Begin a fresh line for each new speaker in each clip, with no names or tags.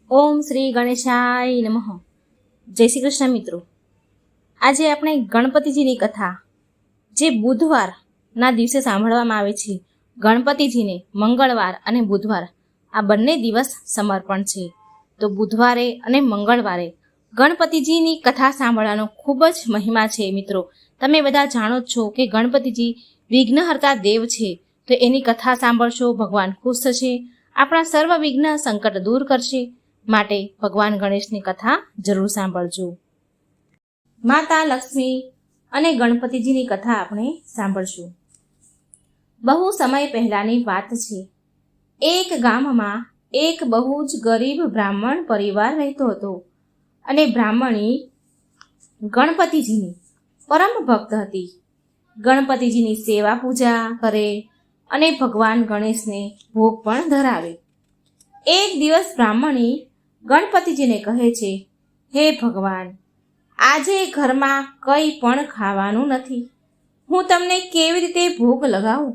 ઓમ શ્રી ગણેશાય નમઃ. જય શ્રી કૃષ્ણ મિત્રો. આજે આપણે ગણપતિજીની કથા જે બુધવારના દિવસે સાંભળવામાં આવે છે. ગણપતિજીને મંગળવાર અને બુધવાર આ બંને દિવસ સમર્પણ છે. તો બુધવારે અને મંગળવારે ગણપતિજીની કથા સાંભળવાનો ખૂબ જ મહિમા છે. મિત્રો, તમે બધા જાણો જ છો કે ગણપતિજી વિઘ્નહર્તા દેવ છે. તો એની કથા સાંભળશો, ભગવાન ખુશ થશે, આપણા સર્વ વિઘ્ન સંકટ દૂર કરશે. માટે ભગવાન ગણેશની કથા જરૂર સાંભળજો. માતા લક્ષ્મી અને ગણપતિજીની કથા આપણે સાંભળશું. બહુ સમય પહેલાની વાત છે. એક ગામમાં એક બહુ જ ગરીબ બ્રાહ્મણ પરિવાર રહેતો હતો અને બ્રાહ્મણી ગણપતિજીની પરમ ભક્ત હતી. ગણપતિજીની સેવા પૂજા કરે અને ભગવાન ગણેશને ભોગ પણ ધરાવે. એક દિવસ બ્રાહ્મણી ગણપતિજીને કહે છે, હે ભગવાન, આજે ઘરમાં કંઈ પણ ખાવાનું નથી. હું તમને કેવી રીતે ભોગ લગાવું?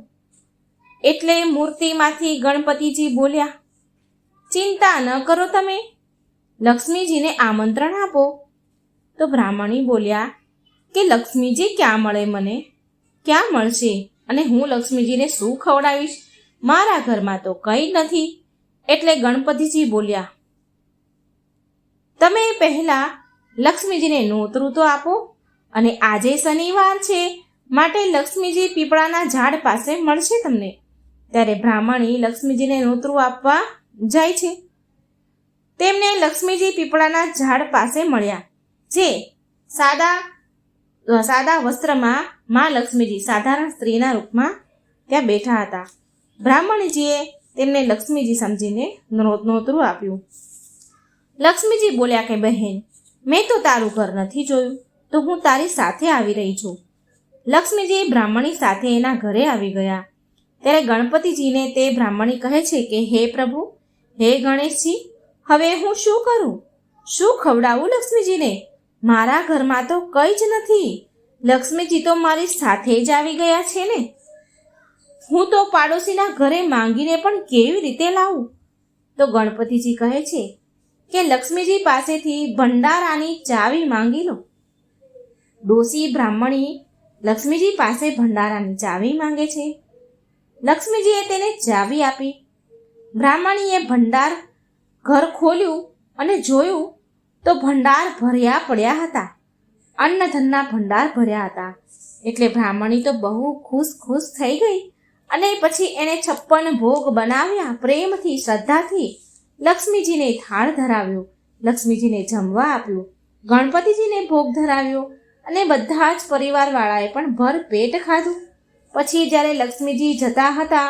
એટલે મૂર્તિમાંથી ગણપતિજી બોલ્યા, ચિંતા ન કરો, તમે લક્ષ્મીજીને આમંત્રણ આપો. તો બ્રાહ્મણી બોલ્યા કે લક્ષ્મીજી ક્યાં મળે, મને ક્યાં મળશે અને હું લક્ષ્મીજીને શું ખવડાવીશ? મારા ઘરમાં તો કંઈ નથી. એટલે ગણપતિજી બોલ્યા, તમે પહેલા લક્ષ્મીજીને નોતરું તો આપો, અને આજે શનિવાર છે માટે લક્ષ્મીજી પીપળાના ઝાડ પાસે મળશે તમને. ત્યારે બ્રાહ્મણી લક્ષ્મીજીને નોતરું આપવા જાય છે. તેમને લક્ષ્મીજી પીપળાના ઝાડ પાસે મળ્યા, જે સાદા વસ્ત્રમાં માં લક્ષ્મીજી સાધારણ સ્ત્રીના રૂપમાં ત્યાં બેઠા હતા. બ્રાહ્મણીજીએ તેમને લક્ષ્મીજી સમજીને નોતરું આપ્યું. લક્ષ્મીજી બોલ્યા કે બહેન, મેં તો તારું ઘર નથી જોયું, તો હું તારી સાથે આવી રહી છું. લક્ષ્મીજી બ્રાહ્મણી સાથે એના ઘરે આવી ગયા. ત્યારે ગણપતિજીને તે બ્રાહ્મણી કહે છે કે હે પ્રભુ, હે ગણેશજી, હવે હું શું કરું? શું ખવડાવું લક્ષ્મીજીને? મારા ઘરમાં તો કંઈ જ નથી. લક્ષ્મીજી તો મારી સાથે જ આવી ગયા છે ને. હું તો પાડોશીના ઘરે માંગીને પણ કેવી રીતે લાવું? તો ગણપતિજી કહે છે કે લક્ષ્મીજી પાસેથી ભંડારાની ચાવી માંગી લો. ડોસી બ્રાહ્મણી લક્ષ્મીજી પાસે ભંડારાની ચાવી માંગે છે. લક્ષ્મીજીએ તેને ચાવી આપી. બ્રાહ્મણીએ ભંડાર ઘર ખોલ્યું અને જોયું તો ભંડાર ભર્યા પડ્યા હતા. અન્નધનના ભંડાર ભર્યા હતા. એટલે બ્રાહ્મણી તો બહુ ખુશ થઈ ગઈ અને પછી એણે 56 ભોગ બનાવ્યા. પ્રેમથી, શ્રદ્ધાથી લક્ષ્મીજીને થાળ ધરાવ્યો, લક્ષ્મીજીને જમવા આપ્યું, ગણપતિજીને ભોગ ધરાવ્યો અને બધા જ પરિવારવાળાએ પણ ભર પેટ ખાધું. પછી જ્યારે લક્ષ્મીજી જતા હતા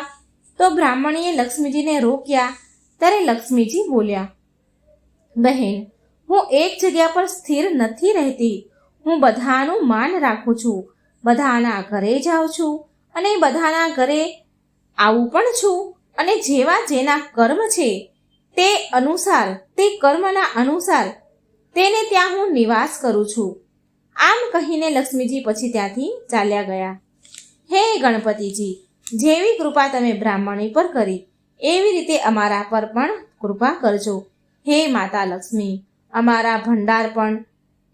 તો બ્રાહ્મણીએ લક્ષ્મીજીને રોક્યા. ત્યારે લક્ષ્મીજી બોલ્યા, બહેન, હું એક જગ્યા પર સ્થિર નથી રહેતી. હું બધાનું માન રાખું છું, બધાના ઘરે જાઉં છું અને બધાના ઘરે આવું પણ છું. અને જેવા જેના કર્મ છે તે અનુસાર, તે કર્મના અનુસાર તેને ત્યાં હું નિવાસ કરું છું. આમ કહીને લક્ષ્મીજી પછી ત્યાંથી ચાલ્યા ગયા. હે ગણપતિજી, જેવી કૃપા તમે બ્રાહ્મણી પર કરી એવી રીતે અમારા પર પણ કૃપા કરજો. હે માતા લક્ષ્મી, અમારા ભંડાર પણ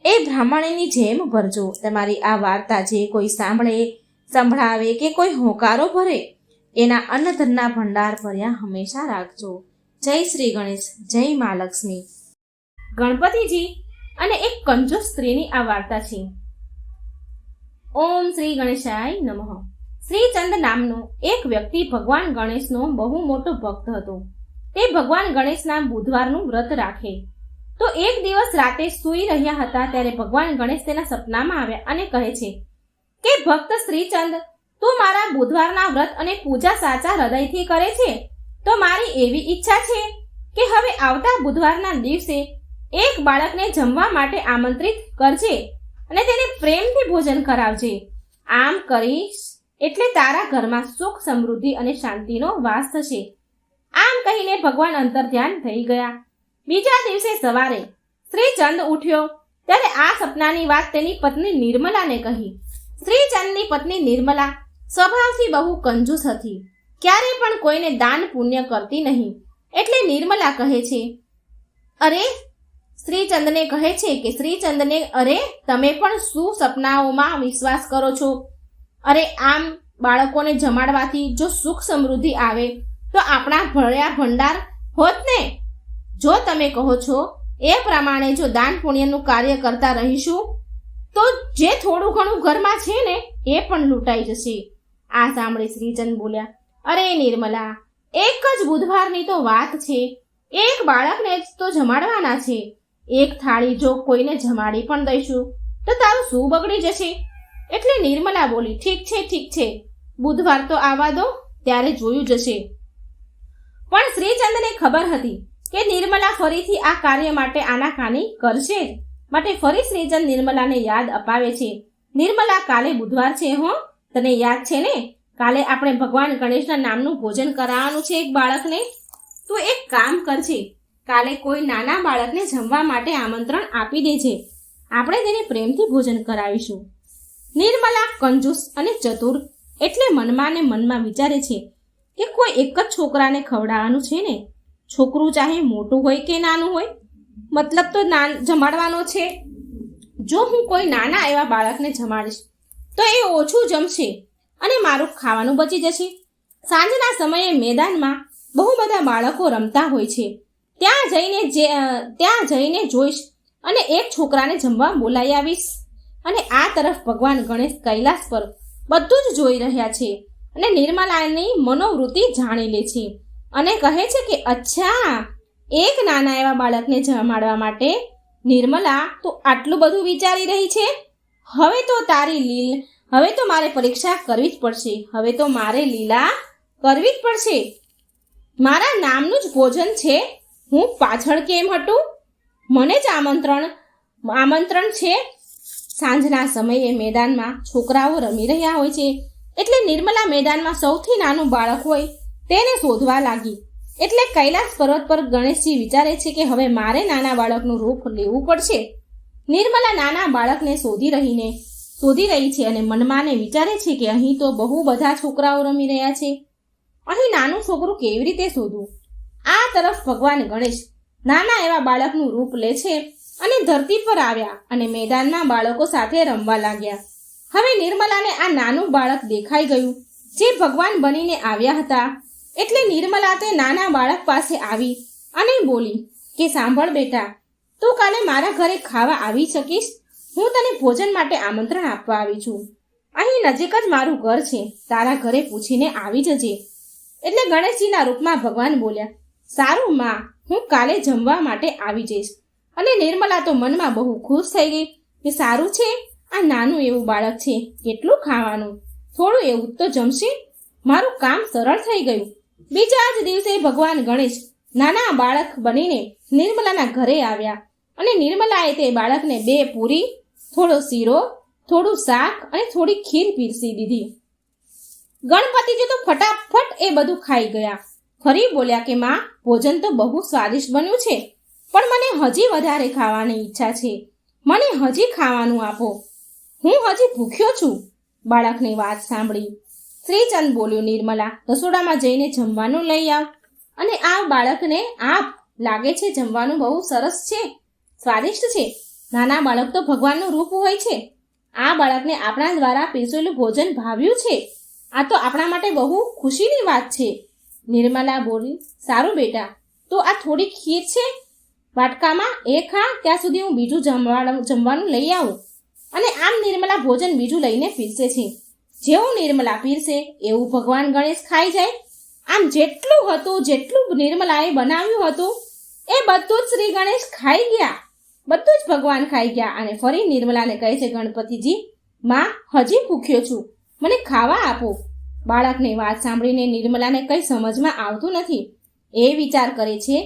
એ બ્રાહ્મણીની જેમ ભરજો. તમારી આ વાર્તા જે કોઈ સંભળાવે કે કોઈ હોંકારો ભરે, એના અન્નધનના ભંડાર ભર્યા હંમેશા રાખજો. જય શ્રી ગણેશ, જય મા લક્ષ્મી. ગણપતિજી અને એક કંજૂસ સ્ત્રીની આ વાર્તા છે. ઓમ શ્રી ગણેશાય નમઃ. શ્રીચંદ નામનો એક વ્યક્તિ ભગવાન ગણેશનો બહુ મોટો ભક્ત હતો. તે ભગવાન ગણેશના બુધવારનું વ્રત રાખે. તો એક દિવસ રાતે સૂઈ રહ્યા હતા ત્યારે ભગવાન ગણેશ તેના સપનામાં આવ્યા અને કહે છે કે ભક્ત શ્રીચંદ, તું મારા બુધવારના વ્રત અને પૂજા સાચા હૃદયથી કરે છે, તો મારી એવી ઈચ્છા છે કે હવે આવતા બુધવારના દિવસે એક બાળકને જમવા માટે આમંત્રિત કરજે અને તેને પ્રેમથી ભોજન કરાવજે. આમ કરીશ એટલે તારા ઘરમાં સુખ, સમૃદ્ધિ અને શાંતિનો વાસ થશે. આમ કહીને ભગવાન અંતર્ધ્યાન થઈ ગયા. બીજા દિવસે સવારે શ્રીચંદ ઉઠ્યો ત્યારે આ સપનાની વાત તેની પત્ની નિર્મલાને કહી. શ્રીચંદની પત્ની નિર્મલા સ્વભાવથી બહુ કંજૂસ હતી. ક્યારે પણ કોઈને દાન પુણ્ય કરતી નહીં. એટલે નિર્મલા કહે છે અરે શ્રીચંદને કહે છે કે શ્રીચંદને, અરે તમે પણ શું સપનાઓમાં વિશ્વાસ કરો છો? અરે આમ બાળકોને જમાડવાથી જો સુખ સમૃદ્ધિ આવે તો આપણા ભળ્યા ભંડાર હોત ને. જો તમે કહો છો એ પ્રમાણે જો દાન પુણ્યનું કાર્ય કરતા રહીશું તો જે થોડું ઘણું ઘરમાં છે ને એ પણ લૂંટાઈ જશે. આ સાંભળી શ્રીચંદ બોલ્યા, અરે નિર્મલા, એક જ બુધવારની તો વાત છે, એક બાળકને જ તો જમાડવાના છે. એક થાળી જો કોઈને જમાડી પણ દઈશું તો તારું શું બગડી જશે? એટલે નિર્મલા બોલી, ઠીક છે, બુધવાર તો આવવા દો, ત્યારે જોયું જશે. પણ શ્રીચંદને ખબર હતી કે નિર્મલા ફરીથી આ કાર્ય માટે આનાકાની કરશે જ. માટે ફરી શ્રીચંદ નિર્મલાને યાદ અપાવે છે, નિર્મલા, કાલે બુધવાર છે હો, તને યાદ છે ને? કાલે આપણે ભગવાન ગણેશના નામનું ભોજન કરાવવાનું છે એક બાળકને. તું એક કામ કરજે, કાલે કોઈ નાના બાળકને જમવા માટે આમંત્રણ આપી દેજે, આપણે તેને પ્રેમથી ભોજન કરાવીશું. નિર્મલા કંજૂસ અને ચતુર એટલે મનમાં ને મનમાં વિચારે છે કે કોઈ એક જ છોકરાને ખવડાવવાનું છે ને, છોકરું ચાહે મોટું હોય કે નાનું હોય, મતલબ તો જમાડવાનો છે. જો હું કોઈ નાના એવા બાળકને જમાડીશ તો એ ઓછું જમશે અને મારું ખાવાનું બચી જશે. સાંજના સમયે મેદાનમાં બહુ બધા બાળકો રમતા હોય છે, ત્યાં જઈને જોઈશ અને એક છોકરાને જમવા બોલાવી આવીશ. અને આ તરફ ભગવાન ગણેશ કૈલાસ પર બધું જ જોઈ રહ્યા છે અને નિર્મલાની મનોવૃત્તિ જાણી લે છે અને કહે છે કે અચ્છા, એક નાના એવા બાળકને જમાડવા માટે નિર્મલા તો આટલું બધું વિચારી રહી છે. હવે તો મારે પરીક્ષા કરવી જ પડશે, હવે તો મારે લીલા કરવી જ પડશે. મારા નામનું જ ભોજન છે, હું પાછળ કેમ હટું? મને જ આમંત્રણ છે. સાંજના સમયે મેદાનમાં છોકરાઓ રમી રહ્યા હોય છે એટલે નિર્મલા મેદાનમાં સૌથી નાનું બાળક હોય તેને શોધવા લાગી. એટલે કૈલાસ પર્વત પર ગણેશજી વિચારે છે કે હવે મારે નાના બાળકનું રૂપ લેવું પડશે. નિર્મલા નાના બાળકને શોધી રહી છે અને મનમાં ને વિચારે છે કે અહીં તો બહુ બધા છોકરાઓ રમી રહ્યા છે, અહીં નાનું છોકરું કેવી રીતે શોધવું? આ તરફ ભગવાન ગણેશ નાના એવા બાળકનું રૂપ લે છે અને ધરતી પર આવ્યા અને મેદાનમાં બાળકો સાથે રમવા લાગ્યા. હવે નિર્મલાને આ નાનું બાળક દેખાઈ ગયું જે ભગવાન બનીને આવ્યા હતા. એટલે નિર્મલા તે નાના બાળક પાસે આવી અને બોલી કે સાંભળ બેટા, તું કાલે મારા ઘરે ખાવા આવી શકીશ? હું તને ભોજન માટે આમંત્રણ આપવા આવી છું. અહીં નજીક જ મારું ઘર છે, તારા ઘરે પૂછીને આવી જજે. એટલે ગણેશજીના રૂપમાં ભગવાન બોલ્યા, સારું માં, હું કાલે જમવા માટે આવી જઈશ. અને નિર્મલા તો મનમાં બહુ ખુશ થઈ ગઈ કે સારું છે, આ નાનું એવું બાળક છે, કેટલું ખાવાનું, થોડું એવું તો જમશે, મારું કામ સરળ થઈ ગયું. બીજા જ દિવસે ભગવાન ગણેશ નાના બાળક બનીને નિર્મલાના ઘરે આવ્યા અને નિર્મલાએ તે બાળકને 2 પૂરી, થોડો શીરો, થોડું શાક અને થોડી ખીર પીરસી દીધી. ગણપતિજી તો ફટાફટ એ બધું ખાઈ ગયા. ફરી બોલ્યા કે માં, ભોજન તો બહુ સ્વાદિષ્ટ બન્યું છે, પણ મને હજી વધારે ખાવાની ઈચ્છા છે, મને હજી ખાવાનું આપો, હું હજી ભૂખ્યો છું. બાળકની વાત સાંભળી શ્રીચંદ બોલ્યો, નિર્મલા, રસોડામાં જઈને જમવાનું લઈ આવ અને આ બાળકને આપ. લાગે છે જમવાનું બહુ સરસ છે, સ્વાદિષ્ટ છે. નાના બાળક તો ભગવાનનું રૂપ હોય છે. આ બાળકને આપણા દ્વારા પીરસેલું ભોજન ભાવ્યું છે, આ તો આપણા માટે બહુ ખુશીની વાત છે. નિર્મલા બોલી, સારું બેટા, તો આ થોડી ખીર છે વાટકામાં, એ ખા, ત્યાં સુધી હું બીજું જમવાનું લઈ આવું. અને આમ નિર્મલા ભોજન બીજું લઈને પીરસે છે. જેવું નિર્મલા પીરસે એવું ભગવાન ગણેશ ખાઈ જાય. આમ જેટલું નિર્મલાએ બનાવ્યું હતું એ બધું જ શ્રી ગણેશ ખાઈ ગયા, બધું જ ભગવાન ખાઈ ગયા. અને ફરી નિર્મલાને કહે છે ગણપતિજી, માં, હજી ભૂખ્યો છું, મને ખાવા આપો. બાળકની વાત સાંભળીને નિર્મલાને કંઈ સમજમાં આવતું નથી. એ વિચાર કરે છે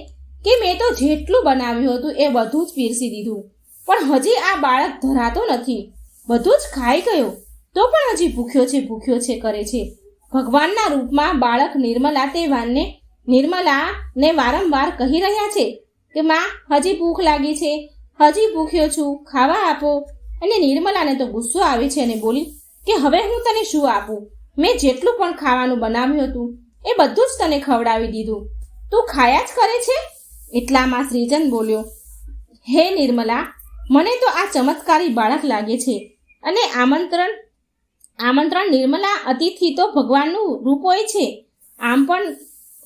કે મેં તો જેટલું બનાવ્યું હતું એ બધું જ પીરસી દીધું, પણ હજી આ બાળક ધરાતો નથી, બધું જ ખાઈ ગયો તો પણ હજી ભૂખ્યો છે કરે છે. ભગવાનના રૂપમાં બાળક નિર્મલાને વારંવાર કહી રહ્યા છે કે માં, હજી ભૂખ લાગી છે, હજી ભૂખ્યો છું, ખાવા આપો. અને નિર્મલાને તો ગુસ્સો આવે છે અને બોલી કે હવે હું તને શું આપું? મેં જેટલું પણ ખાવાનું બનાવ્યું હતું એ બધું જ તને ખવડાવી દીધું, તું ખાયા જ કરે છે. એટલામાં શ્રીચંદ બોલ્યો, હે નિર્મલા, મને તો આ ચમત્કારી બાળક લાગે છે. અને આમંત્રણ નિર્મલા, અતિથિ તો ભગવાનનું રૂપ હોય છે. આમ પણ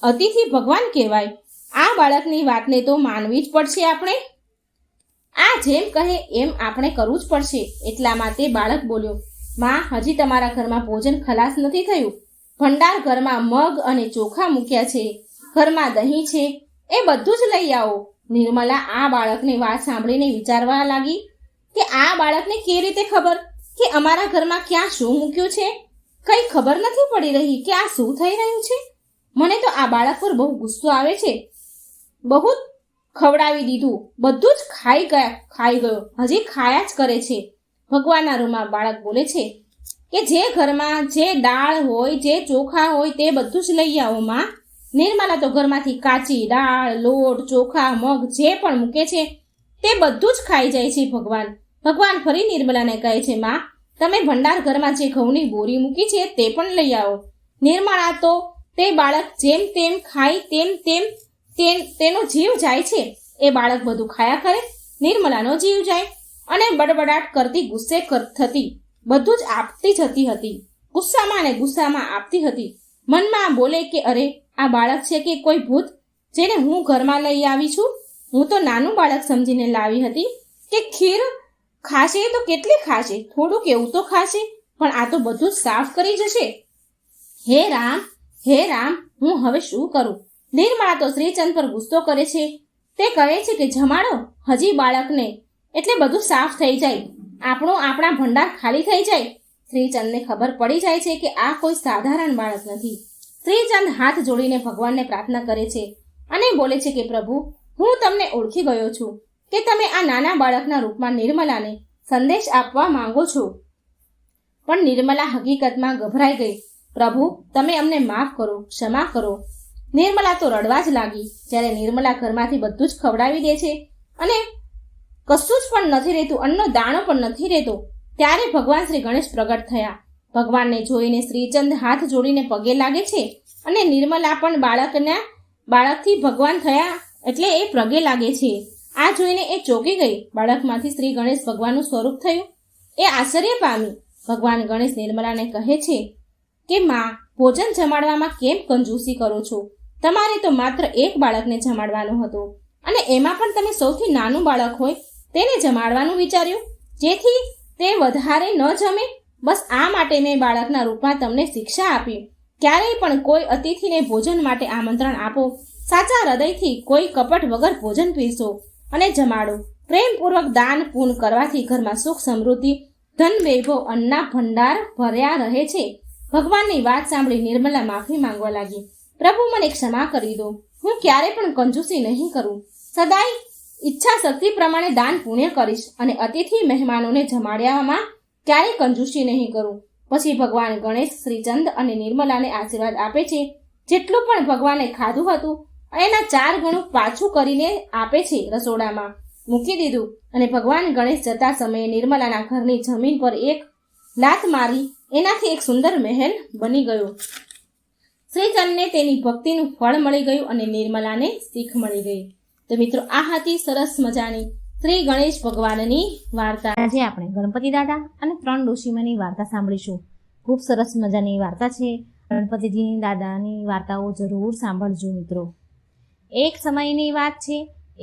અતિથિ ભગવાન કહેવાય. આ બાળકની વાતને તો માનવી જ પડશે આપણે. આ જેમ કહે એમ આપણે કરવું જ પડશે. એટલામાં તે બાળક બોલ્યો, માં, હજી તમારા ઘરમાં ભોજન ખલાસ નથી થયું. ભંડાર ઘરમાં મગ અને ચોખા મૂક્યા છે, ઘરમાં દહીં છે, એ બધું જ લઈ આવો. નિર્મલા આ બાળકની વાત સાંભળીને વિચારવા લાગી કે આ બાળકને કેવી રીતે ખબર કે અમારા ઘરમાં ક્યાં શું મૂક્યું છે. કંઈ ખબર નથી પડી રહી કે આ શું થઈ રહ્યું છે. મને તો આ બાળક પર બહુ ગુસ્સો આવે છે. બહુ ખવડાવી દીધું, બધું જ ખાઈ ગયો, હજી ખાયા જ કરે છે. ભગવાનના રૂમમાં બાળક બોલે છે કે જે ઘરમાં જે દાળ હોય, જે ચોખા હોય તે બધું જ લઈ આવો માં. નિર્મલા તો ઘરમાંથી કાચી દાળ, લોટ, ચોખા, મગ જે પણ મૂકે છે તે બધું જ ખાઈ જાય છે. ભગવાન ફરી નિર્મલાને કહે છે, માં, તમે ભંડાર ઘરમાં જે ઘઉંની બોરી મૂકી છે તે પણ લઈ આવો. નિર્મલા તો તે બાળક જેમ તેમ ખાય તેનો જીવ જાય છે. એ બાળક બધું ખાયા કરે, નિર્મલાનો જીવ જાય અને બડબડાટ કરતી ગુસ્સે થતી, બધું જ આપતી જતી હતી. ગુસ્સામાં આપતી હતી. મનમાં બોલે કે અરે, આ બાળક છે કે કોઈ ભૂત જેને હું ઘરમાં લઈ આવી છું. હું તો નાનું બાળક સમજીને લાવી હતી કે ખીર ખાશે તો કેટલી ખાશે, થોડુંક એવું તો ખાશે, પણ આ તો બધું જ સાફ કરી જશે. હે રામ, હું હવે શું કરું? નિર્મલા તો શ્રીચંદ પર ગુસ્સો કરે છે. તે કહે છે કે જમાડો હજી બાળકને, એટલે બધું સાફ થઈ જાય, આપણા ભંડાર ખાલી થઈ જાય. શ્રીચંદને ખબર પડી જાય છે કે આ કોઈ સાધારણ બાળક નથી. શ્રીચંદ હાથ જોડીને ભગવાનને પ્રાર્થના કરે છે અને બોલે છે કે પ્રભુ, હું તમને ઓળખી ગયો છું કે તમે આ નાના બાળકના રૂપમાં નિર્મલાને સંદેશ આપવા માંગો છો. પણ નિર્મલા હકીકતમાં ગભરાઈ ગઈ. પ્રભુ, તમે અમને માફ કરો, ક્ષમા કરો. નિર્મલા તો રડવા જ લાગી. જ્યારે નિર્મલા ઘરમાંથી બધું જ ખવડાવી દે છે અને કશું જ પણ નથી રહેતું, અન્નનો દાણો પણ નથી રહેતો, ત્યારે ભગવાન શ્રી ગણેશ પ્રગટ થયા. ભગવાનને જોઈને શ્રીચંદ હાથ જોડીને પગે લાગે છે અને નિર્મલા પણ બાળકથી ભગવાન થયા એટલે એ પગે લાગે છે. આ જોઈને એ ચોંકી ગઈ. બાળકમાંથી શ્રી ગણેશ ભગવાનનું સ્વરૂપ થયું. એ આશ્ચર્ય પામી. ભગવાન ગણેશ નિર્મલાને કહે છે કે માં, ભોજન જમાડવામાં કેમ કંજૂસી કરો છો? તમારે તો માત્ર એક બાળકને જમાડવાનો હતો અને એમાં પણ તમે સૌથી નાનું બાળક હોય તેને જમાડવાનું વિચાર્યું, જેથી તે વધારે ન જમે. બસ આ માટે મેં બાળકના રૂપમાં તમને શિક્ષા આપી. ક્યારેય પણ કોઈ અતિથિને ભોજન માટે આમંત્રણ આપો, સાચા હૃદયથી, કોઈ કપટ વગર ભોજન પીરસો અને જમાડો. પ્રેમપૂર્વક દાન પૂન કરવાથી ઘરમાં સુખ સમૃદ્ધિ, ધન વૈભવ, અન્નના ભંડાર ભર્યા રહે છે. ભગવાનની વાત સાંભળી નિર્મલા માફી માંગવા લાગી. પ્રભુ, મને ક્ષમા કરી દો. હું ક્યારે પણ કંજૂસી નહીં કરું. સદાય ઈચ્છા શક્તિ પ્રમાણે દાન પુણ્ય કરીશ અને અતિથિ મહેમાનોને જમાડવામાં ક્યારેય કંજૂસી નહીં કરું. પછી ભગવાન ગણેશ શ્રીચંદ અને નિર્મલાને આશીર્વાદ આપે છે. જેટલું પણ ભગવાને ખાધું હતું એના 4 ગણું પાછું કરીને આપે છે. રસોડામાં મૂકી દીધું અને ભગવાન ગણેશ જતા સમયે નિર્મલાના ઘરની જમીન પર એક લાત મારી. એનાથી એક સુંદર મહેલ બની ગયો. શ્રીચંદને તેની ભક્તિનું ફળ મળી ગયું અને નિર્મલાને શીખ મળી ગઈ. તો મિત્રો, આ હતી સરસ મજાની શ્રી ગણેશ ભગવાનની વાર્તા. આજે આપણે ગણપતિ દાદા અને 3 ડોશીમાની વાર્તા સાંભળીશું. ખૂબ સરસ મજાની વાર્તા છે. ગણપતિજીની દાદાની વાર્તાઓ જરૂર સાંભળજો મિત્રો. એક સમયની વાત છે.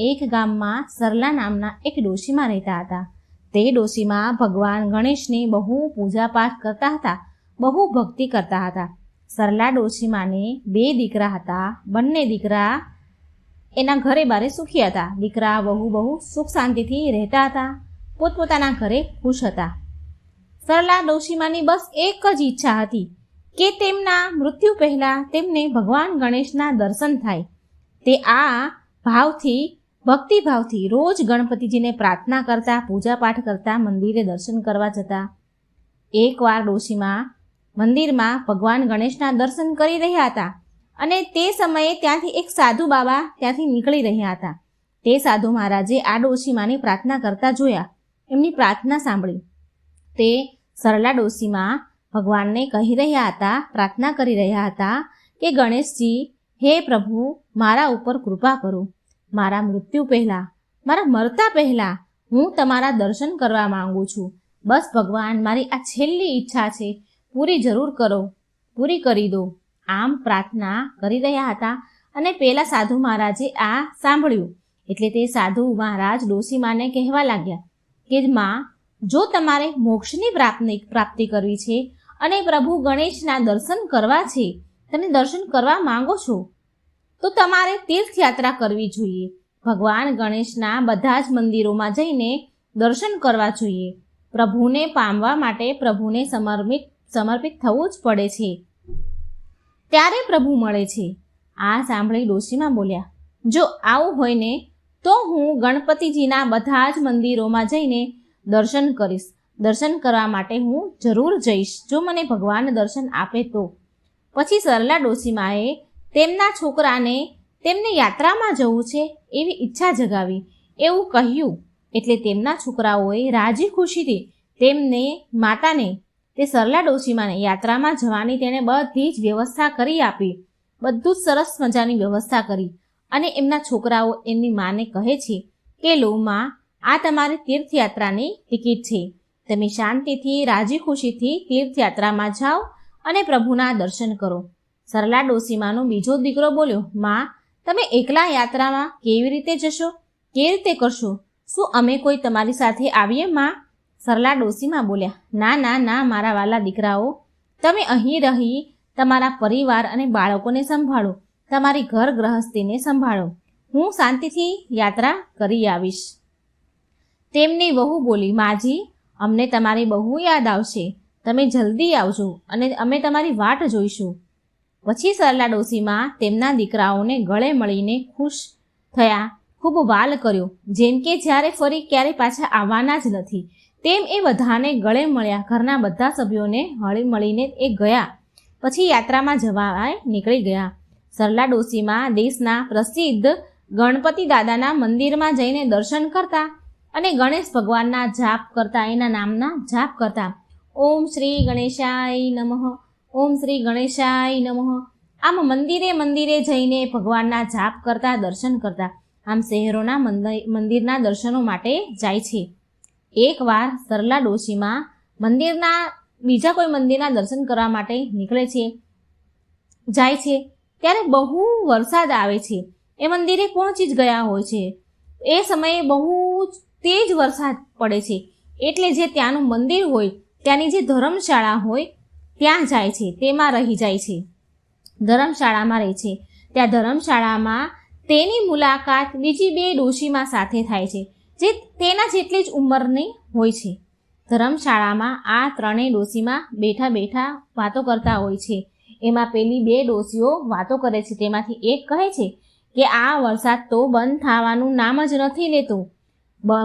એક ગામમાં સરલા નામના એક ડોશીમા રહેતા હતા. તે ડોશીમા ભગવાન ગણેશની બહુ પૂજાપાઠ કરતા હતા, બહુ ભક્તિ કરતા હતા. સરલા ડોશીમાને 2 દીકરા હતા. બંને દીકરા એના ઘરે બારે સુખી હતા. દીકરા બહુ સુખ શાંતિથી રહેતા હતા, પોતપોતાના ઘરે ખુશ હતા. સરલા ડોશીમાની બસ એક જ ઈચ્છા હતી કે તેમના મૃત્યુ પહેલાં તેમને ભગવાન ગણેશના દર્શન થાય. તે આ ભક્તિભાવથી રોજ ગણપતિજીને પ્રાર્થના કરતા, પૂજાપાઠ કરતા, મંદિરે દર્શન કરવા જતા. એકવાર ડોશીમા મંદિરમાં ભગવાન ગણેશના દર્શન કરી રહ્યા હતા અને તે સમયે ત્યાંથી એક સાધુ બાબા ત્યાંથી નીકળી રહ્યા હતા. તે સાધુ મહારાજે આ ડોશીમાની પ્રાર્થના કરતા જોયા. એમની પ્રાર્થના સાંભળી. તે સરલા ડોશીમા ભગવાનને કહી રહ્યા હતા, પ્રાર્થના કરી રહ્યા હતા કે ગણેશજી, હે પ્રભુ, મારા ઉપર કૃપા કરો. મારા મૃત્યુ પહેલાં, મારા મરતા પહેલાં હું તમારા દર્શન કરવા માંગુ છું. બસ ભગવાન, મારી આ છેલ્લી ઈચ્છા છે, પૂરી કરી દો. આમ પ્રાર્થના કરી રહ્યા હતા અને પેલા સાધુ મહારાજે આ સાંભળ્યું. એટલે તે સાધુ મહારાજ ડોશીમાને કહેવા લાગ્યા કે માં, જો તમારે મોક્ષની પ્રાપ્તિ કરવી છે અને પ્રભુ ગણેશના દર્શન કરવા છે, તમે દર્શન કરવા માંગો છો, તો તમારે તીર્થયાત્રા કરવી જોઈએ. ભગવાન ગણેશના બધા જ મંદિરોમાં જઈને દર્શન કરવા જોઈએ. પ્રભુને પામવા માટે પ્રભુને સમર્પિત થવું જ પડે છે, ત્યારે પ્રભુ મળે છે. આ સાંભળી ડોશીમાં બોલ્યા, જો આવું હોય ને તો હું ગણપતિજીના બધા જ મંદિરોમાં જઈને દર્શન કરીશ. દર્શન કરવા માટે હું જરૂર જઈશ, જો મને ભગવાન દર્શન આપે તો. પછી સરલા ડોશીમાએ તેમના છોકરાને તેમને યાત્રામાં જવું છે એવી ઈચ્છા જગાવી એવું કહ્યું. એટલે તેમના છોકરાઓએ રાજી ખુશીથી તેમને માતાને, તે સરલા ડોશીમાને યાત્રામાં જવાની તેણે બધી જ વ્યવસ્થા કરી આપી. બધું જ સરસ મજાની વ્યવસ્થા કરી. અને એમના છોકરાઓ એમની માને કહે છે કે લો માં, આ તમારી તીર્થયાત્રાની ટિકિટ છે. તમે શાંતિથી રાજી ખુશીથી તીર્થયાત્રામાં જાઓ અને પ્રભુના દર્શન કરો. સરલા ડોશીમાનો બીજો દીકરો બોલ્યો, માં, તમે એકલા યાત્રામાં કેવી રીતે જશો? કેવી રીતે કરશો? શું અમે કોઈ તમારી સાથે આવીએ માં? સરલા ડોશીમા બોલ્યા, ના ના ના મારા વાલા દીકરાઓ, તમે અહીં રહી તમારા પરિવાર અને બાળકોને સંભાળો, તમારી ઘર ગૃહસ્થીને સંભાળો. હું શાંતિથી યાત્રા કરી આવીશ. તેમની વહુ બોલી, માજી, અમને તમારી બહુ યાદ આવશે. તમે જલ્દી આવજો અને અમે તમારી વાટ જોઈશું. પછી સરલા ડોશીમાં તેમના દીકરાઓને ગળે મળીને ખુશ થયા, ખૂબ વાલ કર્યો, જેમ કે જ્યારે ફરી ક્યારે પાછા આવવાના જ નથી તેમ એ બધાને ગળે મળ્યા. ઘરના બધા સભ્યોને હળી મળીને એ ગયા. પછી યાત્રામાં જવા નીકળી ગયા. સરલા ડોશીમાં દેશના પ્રસિદ્ધ ગણપતિ દાદાના મંદિરમાં જઈને દર્શન કરતા અને ગણેશ ભગવાનના જાપ કરતા, એના નામના જાપ કરતા. ઓમ શ્રી ગણેશાય નમઃ, ઓમ શ્રી ગણેશાય નમઃ. આમ મંદિરે જઈને ભગવાનના જાપ કરતા, દર્શન કરતા. આમ શહેરોના મંદિરના દર્શનો માટે જાય છે. એકવાર સરલા ડોશીમાં બીજા કોઈ મંદિરના દર્શન કરવા માટે નીકળે છે, જાય છે, ત્યારે બહુ વરસાદ આવે છે. એ મંદિરે પહોંચી જ ગયા હોય છે. એ સમયે બહુ તેજ વરસાદ પડે છે. એટલે જે ત્યાંનું મંદિર હોય, ત્યાંની જે ધર્મશાળા હોય ત્યાં જાય છે, તેમાં રહી જાય છે, ધર્મશાળામાં રહે છે. ત્યાં ધર્મશાળામાં તેની મુલાકાત બીજી બે ડોશીમા સાથે થાય છે, જે તેના જેટલી જ ઉંમરની હોય છે. ધર્મશાળામાં આ ત્રણેય ડોશીમા બેઠા વાતો કરતા હોય છે. એમાં પેલી બે ડોશીઓ વાતો કરે છે. તેમાંથી એક કહે છે કે આ વરસાદ તો બંધ થવાનું નામ જ નથી લેતો.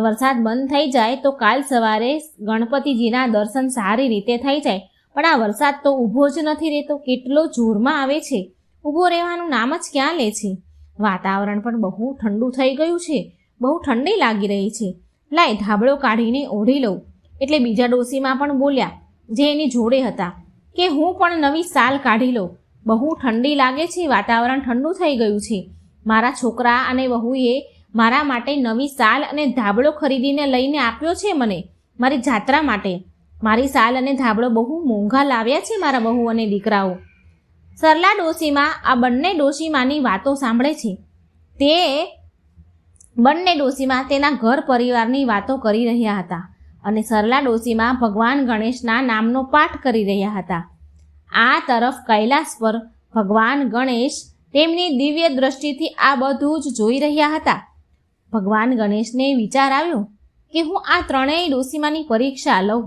વરસાદ બંધ થઈ જાય તો કાલ સવારે ગણપતિજીના દર્શન સારી રીતે થઈ જાય, પણ આ વરસાદ તો ઊભો જ નથી રહેતો, કેટલો જોરમાં આવે છે, ઊભો રહેવાનું નામ જ ક્યાં લે છે. વાતાવરણ પણ બહુ ઠંડુ થઈ ગયું છે, બહુ ઠંડી લાગી રહી છે, લાય ધાબળો કાઢીને ઓઢી લઉં. એટલે બીજા ડોશીમાં પણ બોલ્યા, જે એની જોડે હતા, કે હું પણ નવી સાલ કાઢી લઉં, બહુ ઠંડી લાગે છે, વાતાવરણ ઠંડુ થઈ ગયું છે. મારા છોકરા અને વહુએ મારા માટે નવી સાલ અને ધાબળો ખરીદીને લઈને આપ્યો છે મને, મારી જાત્રા માટે. મારી સાલ અને ધાબળો બહુ મોંઘા લાવ્યા છે મારા વહુ અને દીકરાઓ. સરલા ડોશીમાં આ બંને ડોશીમાની વાતો સાંભળે છે. તે બંને ડોશીમાં તેના ઘર પરિવારની વાતો કરી રહ્યા હતા અને સરલા ડોશીમાં ભગવાન ગણેશના નામનો પાઠ કરી રહ્યા હતા. આ તરફ કૈલાસ પર ભગવાન ગણેશ તેમની દિવ્ય દ્રષ્ટિથી આ બધું જ જોઈ રહ્યા હતા. ભગવાન ગણેશને વિચાર આવ્યો કે હું આ ત્રણેય ડોશીમાની પરીક્ષા લઉં.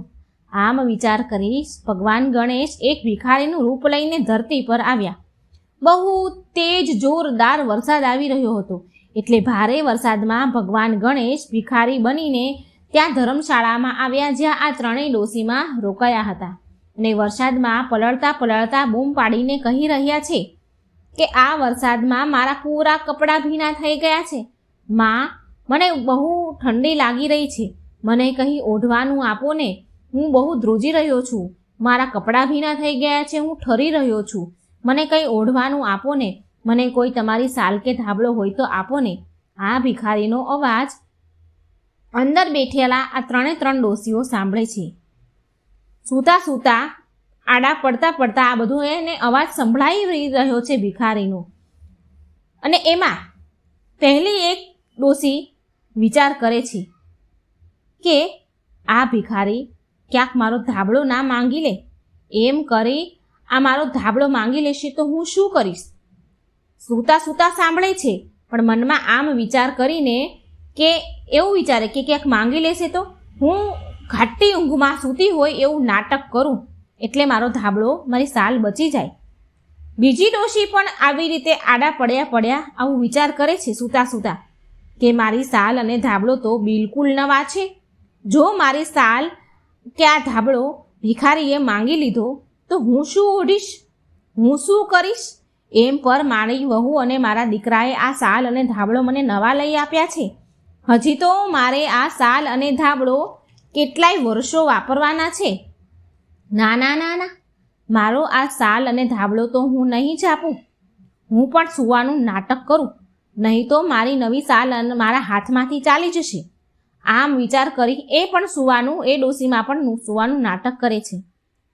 આમ વિચાર કરી ભગવાન ગણેશ એક ભિખારીનું રૂપ લઈને ધરતી પર આવ્યા. બહુ તેજ જોરદાર વરસાદ આવી રહ્યો હતો. એટલે ભારે વરસાદમાં ભગવાન ગણેશ ભિખારી બનીને ત્યાં ધર્મશાળામાં આવ્યા, જ્યાં આ ત્રણેય ડોશીમાં રોકાયા હતા. અને વરસાદમાં પલળતા બૂમ પાડીને કહી રહ્યા છે કે આ વરસાદમાં મારા પૂરા કપડાં ભીના થઈ ગયા છે. માં, મને બહુ ઠંડી લાગી રહી છે, મને કંઈ ઓઢવાનું આપો ને, હું બહુ ધ્રુજી રહ્યો છું, મારા કપડાં ભીના થઈ ગયા છે, હું ઠરી રહ્યો છું, મને કંઈ ઓઢવાનું આપો ને, મને કોઈ તમારી સાલ કે ધાબળો હોય તો આપો ને. આ ભિખારીનો અવાજ અંદર બેઠેલા આ 3 ડોશીઓ સાંભળે છે. સૂતા સૂતા આડા પડતા પડતા આ બધું એને અવાજ સંભળાઈ રહ્યો છે ભિખારીનો. અને એમાં પહેલી એક ડોશી વિચાર કરે છે કે આ ભિખારી ક્યાંક મારો ધાબળો ના માંગી લે. એમ કરી આ મારો ધાબળો માંગી લેશે તો હું શું કરીશ? સૂતા સૂતા સાંભળે છે, પણ મનમાં આમ વિચાર કરીને કે એવું વિચારે કે ક્યાંક માંગી લેશે તો હું ઘાટી ઊંઘમાં સૂતી હોય એવું નાટક કરું, એટલે મારો ધાબળો, મારી સાલ બચી જાય. બીજી ડોશી પણ આવી રીતે આડા પડ્યા આવું વિચાર કરે છે સૂતા સૂતા કે મારી સાલ અને ધાબળો તો બિલકુલ નવા છે. જો મારી સાલ કે આ ધાબળો ભિખારીએ માંગી લીધો તો હું શું ઓઢીશ, હું શું કરીશ? એમ પર મારી વહુ અને મારા દીકરાએ આ સાલ અને ધાબળો મને નવા લઈ આપ્યા છે. હજી તો મારે આ સાલ અને ધાબળો કેટલાય વર્ષો વાપરવાના છે. ના ના ના ના, મારો આ સાલ અને ધાબળો તો હું નહીં જ આપું. હું પણ સૂવાનું નાટક કરું, નહીં તો મારી નવી સાલ મારા હાથમાંથી ચાલી જશે. આમ વિચાર કરી એ પણ સૂવાનું, એ ડોશીમાં પણ સૂવાનું નાટક કરે છે.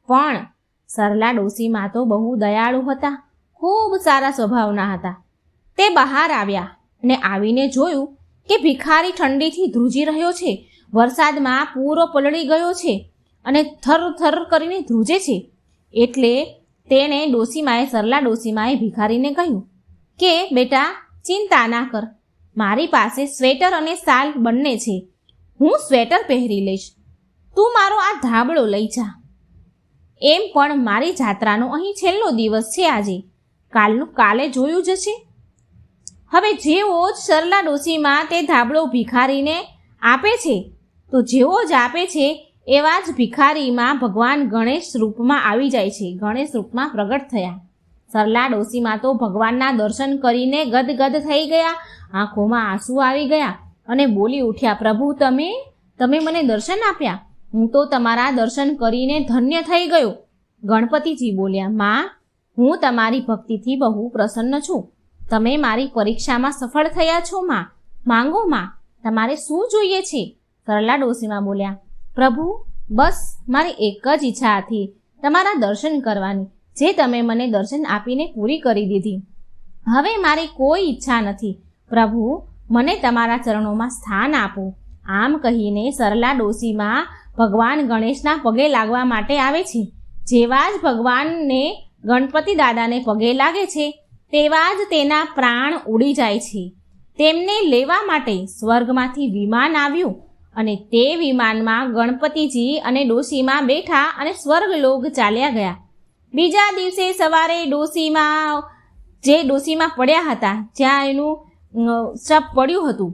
પણ સરલા ડોશીમાં તો બહુ દયાળુ હતા, ખૂબ સારા સ્વભાવના હતા. તે બહાર આવ્યા અને આવીને જોયું કે ભિખારી ઠંડીથી ધ્રુજી રહ્યો છે. વરસાદમાં પૂરો પલળી ગયો છે અને થર થર કરીને ધ્રુજે છે. એટલે તેણે સરલા ડોશીમાએ ભિખારીને કહ્યું કે બેટા, ચિંતા ના કર, મારી પાસે સ્વેટર અને સાલ બંને છે. હું સ્વેટર પહેરી લઈશ, તું મારો આ ધાબળો લઈ જા. એમ પણ મારી જાત્રાનો અહીં છેલ્લો દિવસ છે આજે, કાલનું કાલે જોયું જશે. હવે જેવો જ સરલા ડોશીમાં તે ધાબળો ભિખારીને આપે છે, તો જેવો જ આપે છે એવા જ ભિખારીમાં ભગવાન ગણેશ રૂપમાં આવી જાય છે, ગણેશ રૂપમાં પ્રગટ થયા. સરલા ડોશીમાં તો ભગવાનના દર્શન કરીને ગદગદ થઈ ગયા, આંખોમાં આંસુ આવી ગયા અને બોલી ઉઠ્યા, પ્રભુ તમે મને દર્શન આપ્યા, હું તો તમારા દર્શન કરીને ધન્ય થઈ ગયો. ગણપતિજી બોલ્યા, માં, હું તમારી ભક્તિથી બહુ પ્રસન્ન છું. તમે મારી પરીક્ષામાં સફળ થયા છો માં. માંગો માં, તમારે શું જોઈએ છે? સરલા ડોશીમાં બોલ્યા, પ્રભુ, બસ મારી એક જ ઈચ્છા હતી, તમારા દર્શન કરવાની, જે તમે મને દર્શન આપીને પૂરી કરી દીધી. હવે મારી કોઈ ઈચ્છા નથી. પ્રભુ, મને તમારા ચરણોમાં સ્થાન આપો. આમ કહીને સરલા ડોશીમાં ભગવાન ગણેશના પગે લાગવા માટે આવે છે. જેવા જ ભગવાનને ગણપતિ દાદાને પગે લાગે છે તેવા જ તેના પ્રાણ ઉડી જાય છે. તેમને લેવા માટે સ્વર્ગમાંથી વિમાન આવ્યું અને તે વિમાનમાં ગણપતિજી અને ડોશીમાં બેઠા અને સ્વર્ગલોક ચાલ્યા ગયા. બીજા દિવસે સવારે ડોશીમાં પડ્યા હતા, જ્યાં એનું શ્રાપ પડ્યું હતું,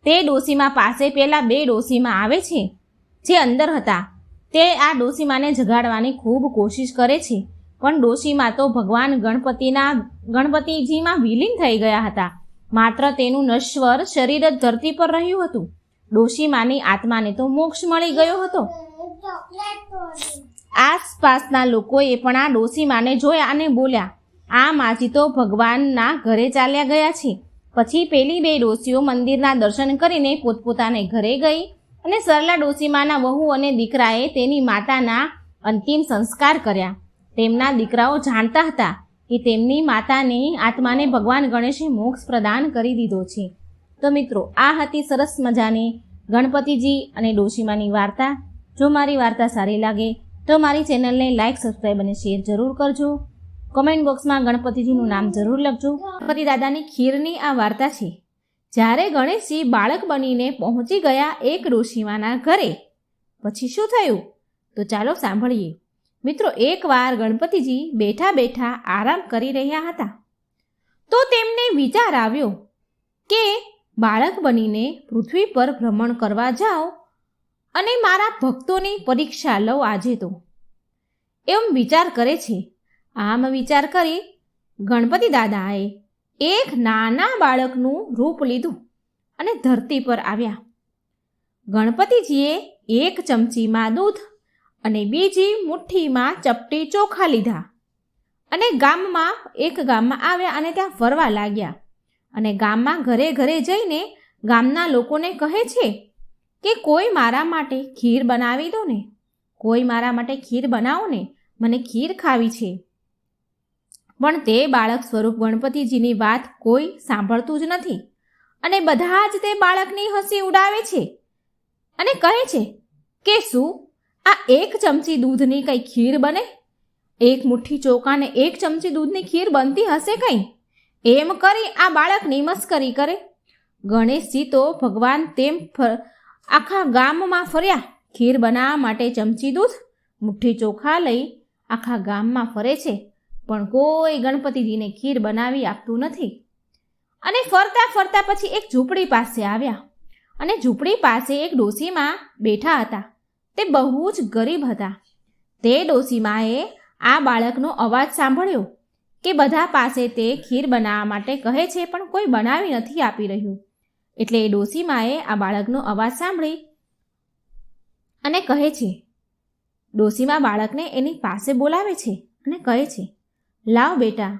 તે ડોશીમાં પાસે પેલા 2 ડોશીમાં આવે છે જે અંદર હતા. તે આ ડોશીમાને જગાડવાની ખૂબ કોશિશ કરે છે, પણ ડોશીમાં તો ભગવાન ગણપતિજીમાં વિલીન થઈ ગયા હતા. માત્ર તેનું નશ્વર શરીર જ ધરતી પર રહ્યું હતું. ડોશીમાની આત્માને તો મોક્ષ મળી ગયો હતો. આસપાસના લોકોએ પણ આ ડોશીમાને જોયા અને બોલ્યા, આ માજી તો ભગવાનના ઘરે ચાલ્યા ગયા છે. પછી પેલી 2 ડોશીઓ મંદિરના દર્શન કરીને પોતપોતાને ઘરે ગઈ અને સરલા ડોશીમાના વહુ અને દીકરાએ તેની માતાના અંતિમ સંસ્કાર કર્યા. તેમના દીકરાઓ જાણતા હતા કે તેમની માતાની આત્માને ભગવાન ગણેશે મોક્ષ પ્રદાન કરી દીધો છે. તો મિત્રો, આ હતી સરસ મજાની ગણપતિજી અને ડોશીમાની વાર્તા. જો મારી વાર્તા સારી લાગે તો મારી ચેનલને લાઇક, સબસ્ક્રાઈબ અને શેર જરૂર કરજો. કોમેન્ટ બોક્સમાં ગણપતિજીનું નામ જરૂર લખજો. ગણપતિ દાદાની ખીરની આ વાર્તા છે. જ્યારે ગણેશજી બાળક બનીને પહોંચી ગયા એક ડોશીમાના ઘરે, પછી શું થયું તો ચાલો સાંભળીએ. મિત્રો, એકવાર ગણપતિજી બેઠા બેઠા આરામ કરી રહ્યા હતા તો તેમને વિચાર આવ્યો કે બાળક બનીને પૃથ્વી પર ભ્રમણ કરવા જાઓ અને મારા ભક્તોની પરીક્ષા લઉં આજે તો, એમ વિચાર કરે છે. આમ વિચાર કરી ગણપતિ દાદાએ એક નાના બાળકનું રૂપ લીધું અને ધરતી પર આવ્યા. ગણપતિજીએ એક ચમચીમાં દૂધ અને બીજી મુઠ્ઠીમાં ચપટી ચોખા લીધા અને ગામમાં આવ્યા અને ત્યાં ફરવા લાગ્યા અને ગામમાં ઘરે ઘરે જઈને ગામના લોકોને કહે છે કે કોઈ મારા માટે ખીર બનાવી દો ને, કોઈ મારા માટે ખીર બનાવો ને, મને ખીર ખાવી છે. પણ તે બાળક સ્વરૂપ ગણપતિજીની વાત કોઈ સાંભળતું જ નથી અને બધા જ તે બાળકની હસી ઉડાવે છે અને કહે છે કે શું આ એક ચમચી દૂધની કંઈ ખીર બને? એક મુઠ્ઠી ચોખાને એક ચમચી દૂધની ખીર બનતી હશે કંઈ? એમ કરી આ બાળકની મસ્કરી કરે. ગણેશજી તો ભગવાન તેમ આખા ગામમાં ફર્યા. ખીર બનાવવા માટે ચમચી દૂધ, મુઠ્ઠી ચોખા લઈ આખા ગામમાં ફરે છે, પણ કોઈ ગણપતિજીને ખીર બનાવી આપતું નથી. અને ફરતા ફરતા પછી એક ઝૂંપડી પાસે આવ્યા અને ઝૂંપડી પાસે એક ડોશીમા બેઠા હતા. તે બહુ જ ગરીબ હતા. તે ડોશીમાએ આ બાળકનો અવાજ સાંભળ્યો કે બધા પાસે તે ખીર બનાવવા માટે કહે છે, પણ કોઈ બનાવી નથી આપી રહ્યું. એટલે એ ડોશીમાએ આ બાળકનો અવાજ સાંભળી અને કહે છે, ડોશીમા બાળકને એની પાસે બોલાવે છે અને કહે છે, લાવ બેટા,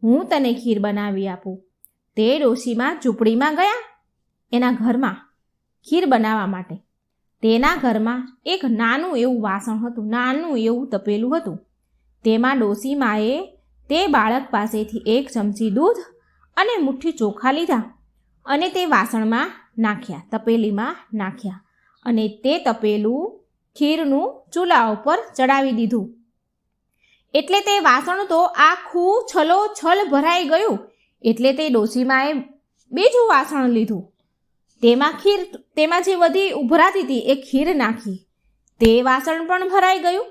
હું તને ખીર બનાવી આપું. તે ડોશીમા ઝૂંપડીમાં ગયા એના ઘરમાં ખીર બનાવવા માટે. તેના ઘરમાં એક નાનું એવું વાસણ હતું, નાનું એવું તપેલું હતું. તેમાં ડોશીમાએ તે બાળક પાસેથી એક ચમચી દૂધ અને મુઠ્ઠી ચોખા લીધા અને તે વાસણમાં નાખ્યા, તપેલીમાં નાખ્યા અને તે તપેલું ખીરનું ચૂલા ઉપર ચડાવી દીધું. એટલે તે વાસણ તો આખું છલોછલ ભરાઈ ગયું. એટલે તે ડોશીમાએ બીજું વાસણ લીધું, તેમાં જે બધી ઉભરાતી હતી એ ખીર નાખી. તે વાસણ પણ ભરાઈ ગયું.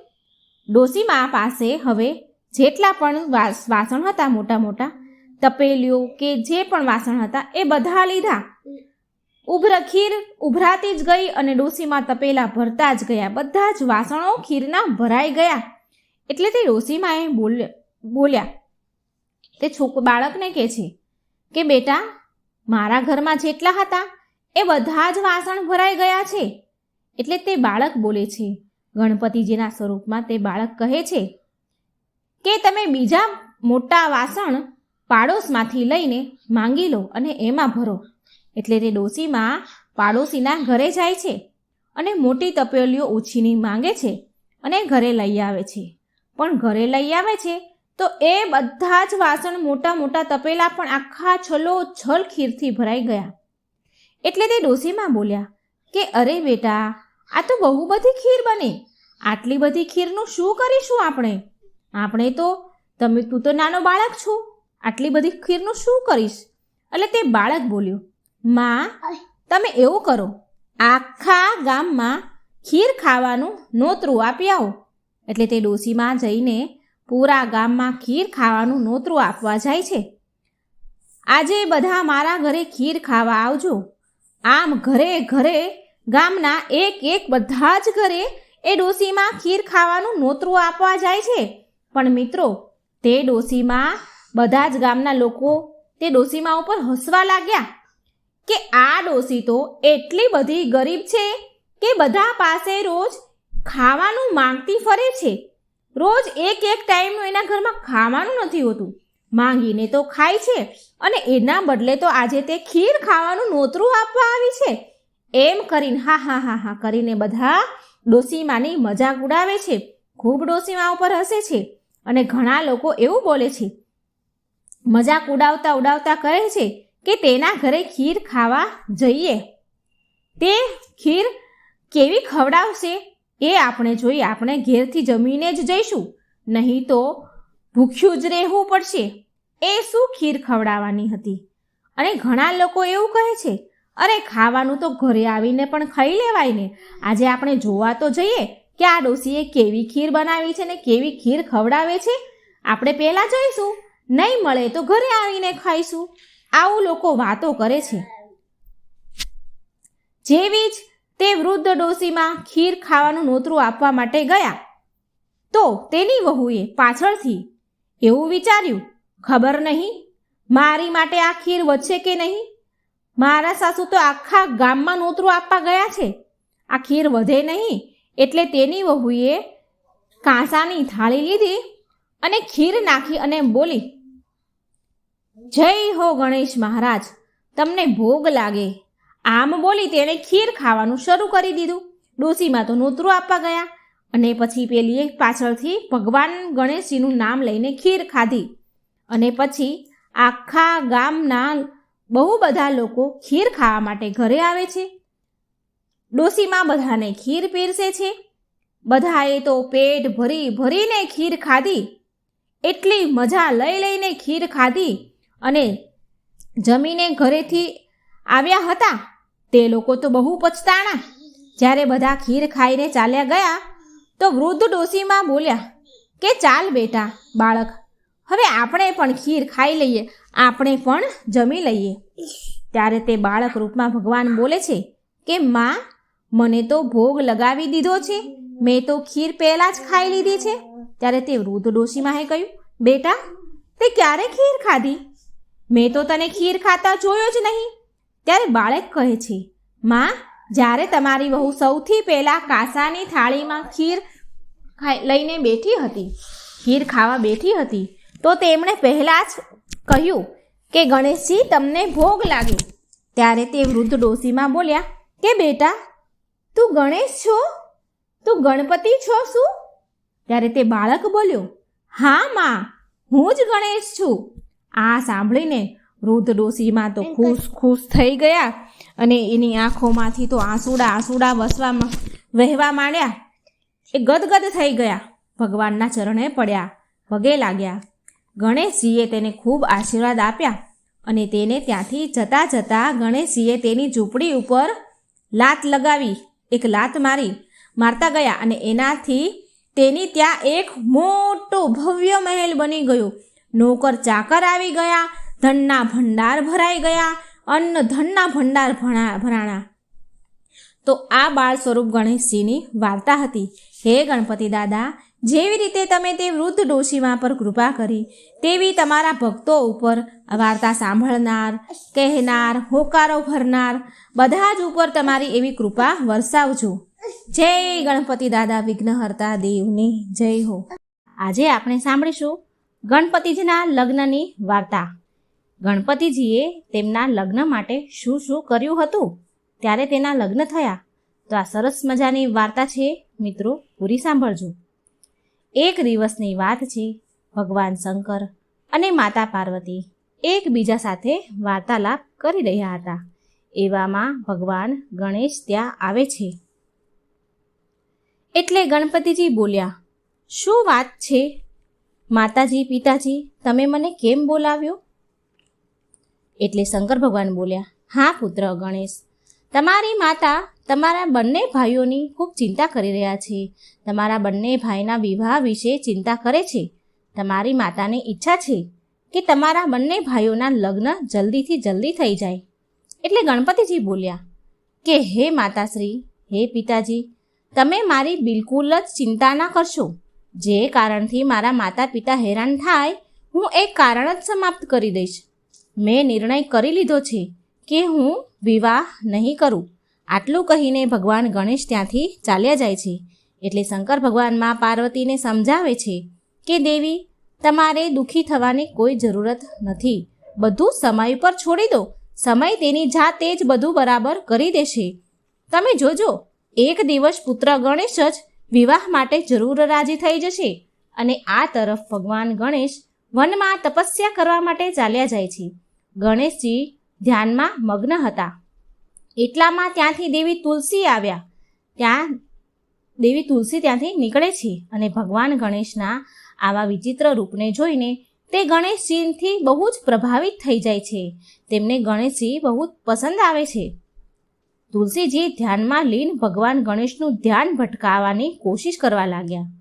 ડોશીમા પાસે હવે જેટલા પણ વાસણ હતા, મોટા મોટા તપેલીઓ કે જે પણ વાસણ હતા એ બધા લીધા. ખીર ઉભરાતી જ ગઈ અને ડોશીમા તપેલા ભરતા જ ગયા. બધા જ વાસણો ખીરના ભરાઈ ગયા. એટલે તે ડોશીમાએ બોલ્યા, તે બાળકને કહે છે કે બેટા, મારા ઘરમાં જેટલા હતા એ બધા જ વાસણ ભરાઈ ગયા છે. એટલે તે બાળક બોલે છે, ગણપતિજીના સ્વરૂપમાં તે બાળક કહે છે કે તમે બીજા મોટા વાસણ પાડોશમાંથી લઈને માંગી લો અને એમાં ભરો. એટલે તે ડોશીમાં પાડોશીના ઘરે જાય છે અને મોટી તપેલીઓ ઉછીની માંગે છે અને ઘરે લઈ આવે છે. પણ ઘરે લઈ આવે છે તો એ બધા જ વાસણ મોટા મોટા તપેલા પણ આખા છલોછલ ખીરથી ભરાઈ ગયા. એટલે તે ડોશીમાં બોલ્યા કે અરે બેટા, આ તો બહુ બધી ખીર બની. આટલી બધી ખીરનું શું કરીશું આપણે તો તું તો નાનો બાળક છો, આટલી બધી ખીરનું શું કરીશ? એટલે તે બાળક બોલ્યો, માં, તમે એવું કરો, આખા ગામમાં ખીર ખાવાનું નોતરું આપી આવો. એટલે તે ડોશીમાં જઈને પૂરા ગામમાં ખીર ખાવાનું નોતરું આપવા જાય છે. આજે બધા મારા ઘરે ખીર ખાવા આવજો. આમ ઘરે ઘરે ગામના એક બધા જ ઘરે એ ડોશીમાં ખીર ખાવાનું નોતરું આપવા જાય છે. પણ મિત્રો, તે ડોશીમાં બધા જ ગામના લોકો તે ડોશીમા ઉપર હસવા લાગ્યા કે આ ડોશી તો એટલી બધી ગરીબ છે કે બધા પાસે રોજ ખાવાનું માંગતી ફરે છે. રોજ એક ટાઈમનું એના ઘરમાં ખાવાનું નથી હોતું, માંગીને તો ખાય છે અને એના બદલે તો આજે તે ખીર ખાવાનું નોતરું આપવા આવી છે. એમ કરીને હા કરીને બધા ડોશીમાની મજાક ઉડાવે છે, ખૂબ ડોશીમા ઉપર હસે છે. અને ઘણા લોકો એવું બોલે છે, મજાક ઉડાવતા કહે છે કે તેના ઘરે ખીર ખાવા જઈએ. તે ખીર કેવી ખવડાવશે એ આપણે જોઈએ. આપણે ઘેરથી જમીને જ જઈશું, નહીં તો ભૂખ્યું જ રહેવું પડશે. એ શું ખીર ખવડાવવાની હતી? અને ઘણા લોકો એવું કહે છે, અરે ખાવાનું તો ઘરે આવીને પણ ખાઈ લેવાય ને. આજે આપણે જોવા તો જઈએ કે આ ડોશીએ કેવી ખીર બનાવી છે ને કેવી ખીર ખવડાવે છે. આપણે પહેલાં જઈશું, નહીં મળે તો ઘરે આવીને ખાઈશું. આવું લોકો વાતો કરે છે. જેવી જ તે વૃદ્ધ ડોશીમાં ખીર ખાવાનું નોતરું આપવા માટે ગયા તો તેની વહુએ પાછળથી એવું વિચાર્યું, ખબર નહીં મારી માટે આ ખીર વધશે કે નહીં. મારા સાસુ તો આખા ગામમાં નોતરું આપવા ગયા છે, આ ખીર વધે નહીં. એટલે તેની વહુએ કાંસાની થાળી લીધી અને ખીર નાખી અને બોલી, જય હો ગણેશ મહારાજ, તમને ભોગ લાગે. આમ બોલી તેણે ખીર ખાવાનું શરૂ કરી દીધું. ડોશીમાં તો નોતરું આપવા ગયા અને પછી પેલીએ પાછળથી ભગવાન ગણેશજીનું નામ લઈને ખીર ખાધી. અને પછી આખા ગામના બહુ બધા લોકો ખીર ખાવા માટે ઘરે આવે છે. ડોશીમાં બધાને ખીર પીરસે છે. બધાએ તો પેટ ભરી ભરીને ખીર ખાધી. એટલી મજા લઈ લઈને ખીર ખાધી અને જમીને ઘરેથી આવ્યા હતા તે લોકો તો બહુ પછતાણા. જ્યારે બધા ખીર ખાઈને ચાલ્યા ગયા તો વૃદ્ધ ડોશીમાં બોલ્યા કે ચાલ બેટા બાળક, હવે આપણે પણ ખીર ખાઈ લઈએ, આપણે પણ જમી લઈએ. ત્યારે તે બાળક રૂપમાં ભગવાન બોલે છે કે માં, મને તો ભોગ લગાવી દીધો છે, મેં તો ખીર પહેલાં જ ખાઈ લીધી છે. ત્યારે તે વૃદ્ધ ડોશીમાએ કહ્યું, બેટા તે ક્યારે ખીર ખાધી? મેં તો તને ખીર ખાતા જોયો જ નહીં. ત્યારે બાળક કહે છે, માં, જ્યારે તમારી વહુ સૌથી પહેલાં કાંસાની થાળીમાં ખીર લઈને બેઠી હતી, ખીર ખાવા બેઠી હતી, તો તેમણે પહેલાં જ કહ્યું કે ગણેશજી તમને ભોગ લાગે. ત્યારે તે વૃદ્ધ ડોશીમાં બોલ્યા કે બેટા તું ગણેશ છો? તું ગણપતિ છો શું? ત્યારે તે બાળક બોલ્યો, હા માં, હું જ ગણેશ છું. આ સાંભળીને વૃદ્ધ ડોશીમાં તો ખુશ થઈ ગયા અને એની આંખોમાંથી તો આંસુડા વહેવા માંડ્યા. એ ગદગદ થઈ ગયા, ભગવાનના ચરણે પડ્યા, પગે લાગ્યા. ગણેશજીએ તેને ખૂબ આશીર્વાદ આપ્યા અને તેને ત્યાંથી જતાં ગણેશજીએ તેની ઝૂંપડી ઉપર લાત લગાવી, એક લાત મારતા ગયા અને એનાથી તેની ત્યાં એક મોટો ભવ્ય મહેલ બની ગયો. નોકર ચાકર આવી ગયા, ધનના ભંડાર ભરાઈ ગયા, અન્ન ધનના ભંડાર ભરાણા. તો આ બાળ સ્વરૂપ ગણેશજીની વાર્તા હતી. હે ગણપતિ દાદા, જેવી રીતે તમે તે વૃદ્ધ ડોશીમા પર કૃપા કરી, તેવી તમારા ભક્તો ઉપર વાર્તા સાંભળનાર, કહેનાર, હોકારો ભરનાર બધા જ ઉપર તમારી એવી કૃપા વરસાવજો. જય ગણપતિ દાદા વિઘ્નહર્તા દેવની જય હો. આજે આપણે સાંભળીશું ગણપતિજીના લગ્નની વાર્તા. ગણપતિજીએ તેમના લગ્ન માટે શું શું કર્યું હતું, ત્યારે તેના લગ્ન થયા. તો આ સરસ મજાની વાર્તા છે મિત્રો, પૂરી સાંભળજો. એક દિવસની વાત છે. ભગવાન શંકર અને માતા પાર્વતી એકબીજા સાથે વાર્તાલાપ કરી રહ્યા હતા. એવામાં ભગવાન ગણેશ ત્યાં આવે છે. એટલે ગણપતિજી બોલ્યા, શું વાત છે માતાજી, પિતાજી, તમે મને કેમ બોલાવ્યો? એટલે શંકર ભગવાન બોલ્યા, હા પુત્ર ગણેશ, તમારી માતા તમારા બંને ભાઈઓની ખૂબ ચિંતા કરી રહ્યા છે. તમારા બંને ભાઈના વિવાહ વિશે ચિંતા કરે છે. તમારી માતાની ઈચ્છા છે કે તમારા બંને ભાઈઓના લગ્ન જલ્દીથી જલ્દી થઈ જાય. એટલે ગણપતિજી બોલ્યા કે હે માતાશ્રી, હે પિતાજી, તમે મારી બિલકુલ જ ચિંતા ના કરશો. જે કારણથી મારા માતા પિતા હેરાન થાય, હું એ કારણ જ સમાપ્ત કરી દઈશ. મેં નિર્ણય કરી લીધો છે કે હું વિવાહ નહીં કરું. આટલું કહીને ભગવાન ગણેશ ત્યાંથી ચાલ્યા જાય છે. એટલે શંકર ભગવાન મા પાર્વતીને સમજાવે છે કે દેવી, તમારે દુઃખી થવાની કોઈ જરૂરત નથી. બધું સમય પર છોડી દો. સમય તેની જાતે જ બધું બરાબર કરી દેશે. તમે જોજો, એક દિવસ પુત્ર ગણેશ જ વિવાહ માટે જરૂર રાજી થઈ જશે. અને આ તરફ ભગવાન ગણેશ વનમાં તપસ્યા કરવા માટે ચાલ્યા જાય છે. ગણેશજી ધ્યાનમાં મગ્ન હતા. એટલામાં ત્યાંથી દેવી તુલસી આવ્યા. દેવી તુલસી ત્યાંથી નીકળે છે અને ભગવાન ગણેશના આવા વિચિત્ર રૂપને જોઈને તે ગણેશજીથી બહુ જ પ્રભાવિત થઈ જાય છે. તેમને ગણેશજી બહુ જ પસંદ આવે છે. તુલસીજી ધ્યાનમાં લીન ભગવાન ગણેશનું ધ્યાન ભટકાવવાની કોશિશ કરવા લાગ્યા.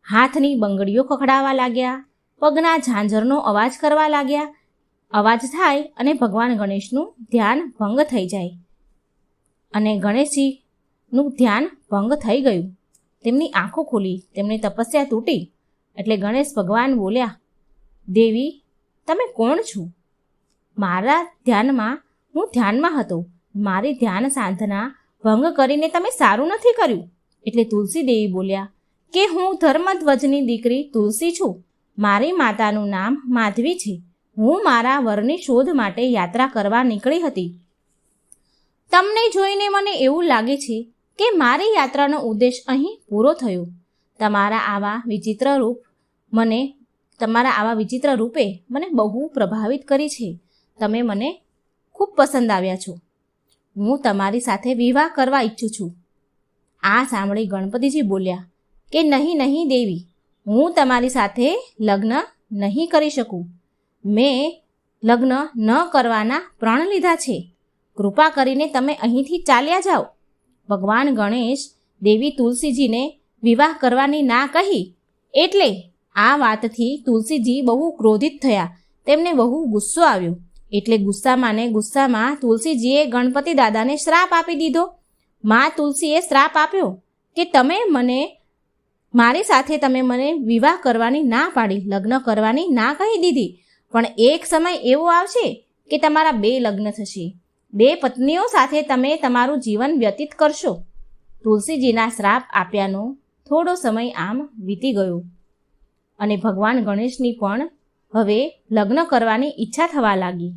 હાથની બંગડીઓ ખખડાવવા લાગ્યા, પગના ઝાંઝરનો અવાજ કરવા લાગ્યા. અવાજ થાય અને ભગવાન ગણેશનું ધ્યાન ભંગ થઈ જાય અને ગણેશજીનું ધ્યાન ભંગ થઈ ગયું. તેમની આંખો ખુલી, તેમની તપસ્યા તૂટી. એટલે ગણેશ ભગવાન બોલ્યા, દેવી, તમે કોણ છો? મારા ધ્યાનમાં હું ધ્યાનમાં હતો. મારી ધ્યાન સાધના ભંગ કરીને તમે સારું નથી કર્યું. એટલે તુલસી દેવી બોલ્યા કે હું ધર્મધ્વજની દીકરી તુલસી છું. મારી માતાનું નામ માધવી છે. હું મારા વરની શોધ માટે યાત્રા કરવા નીકળી હતી. તમને જોઈને મને એવું લાગે છે કે મારી યાત્રાનો ઉદ્દેશ અહીં પૂરો થયો. તમારા આવા વિચિત્ર રૂપે મને બહુ પ્રભાવિત કરી છે. તમે મને ખૂબ પસંદ આવ્યા છો. હું તમારી સાથે વિવાહ કરવા ઈચ્છું છું. આ સાંભળી ગણપતિજી બોલ્યા કે નહીં દેવી, હું તમારી સાથે લગ્ન નહીં કરી શકું. મેં લગ્ન ન કરવાના પ્રણ લીધા છે. કૃપા કરીને તમે અહીંથી ચાલ્યા જાઓ. ભગવાન ગણેશ દેવી તુલસીજીને વિવાહ કરવાની ના કહી એટલે આ વાતથી તુલસીજી બહુ ક્રોધિત થયા. તેમને બહુ ગુસ્સો આવ્યો. એટલે ગુસ્સામાં તુલસીજીએ ગણપતિ દાદાને શ્રાપ આપી દીધો. મા તુલસીએ શ્રાપ આપ્યો કે મારી સાથે તમે મને વિવાહ કરવાની ના પાડી, લગ્ન કરવાની ના કહી દીધી. પણ એક સમય એવો આવશે કે તમારા 2 લગ્ન થશે. 2 પત્નીઓ સાથે તમે તમારું જીવન વ્યતીત કરશો. તુલસીજીના શ્રાપ આપ્યાનો થોડો સમય આમ વીતી ગયો અને ભગવાન ગણેશની પણ હવે લગ્ન કરવાની ઈચ્છા થવા લાગી.